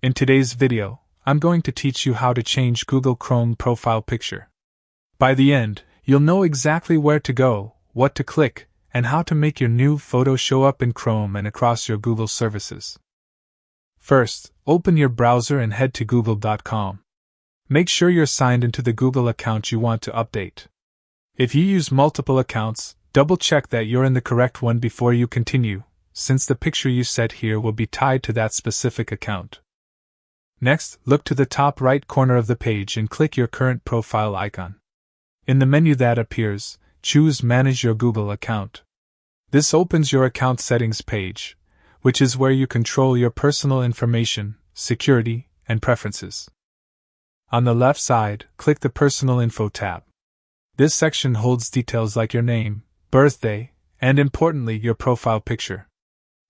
In today's video, I'm going to teach you how to change Google Chrome profile picture. By the end, you'll know exactly where to go, what to click, and how to make your new photo show up in Chrome and across your Google services. First, open your browser and head to google.com. Make sure you're signed into the Google account you want to update. If you use multiple accounts, double-check that you're in the correct one before you continue, since the picture you set here will be tied to that specific account. Next, look to the top right corner of the page and click your current profile icon. In the menu that appears, choose Manage Your Google Account. This opens your account settings page, which is where you control your personal information, security, and preferences. On the left side, click the Personal Info tab. This section holds details like your name, birthday, and importantly, your profile picture.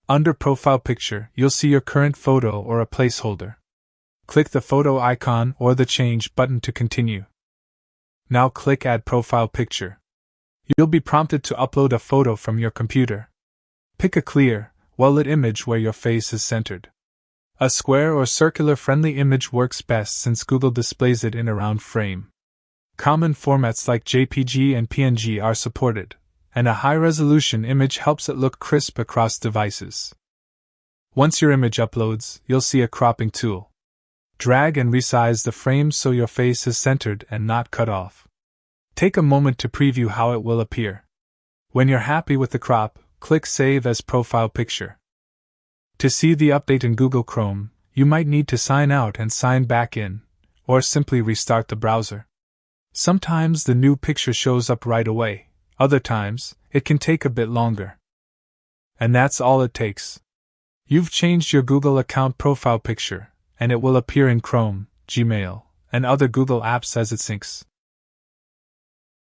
Under Profile Picture, you'll see your current photo or a placeholder. Click the photo icon or the Change button to continue. Now click Add Profile Picture. You'll be prompted to upload a photo from your computer. Pick a clear, well-lit image where your face is centered. A square or circular friendly image works best since Google displays it in a round frame. Common formats like JPG and PNG are supported, and a high-resolution image helps it look crisp across devices. Once your image uploads, you'll see a cropping tool. Drag and resize the frame so your face is centered and not cut off. Take a moment to preview how it will appear. When you're happy with the crop, click Save as Profile Picture. To see the update in Google Chrome, you might need to sign out and sign back in, or simply restart the browser. Sometimes the new picture shows up right away, other times, it can take a bit longer. And that's all it takes. You've changed your Google account profile picture, and it will appear in Chrome, Gmail, and other Google apps as it syncs.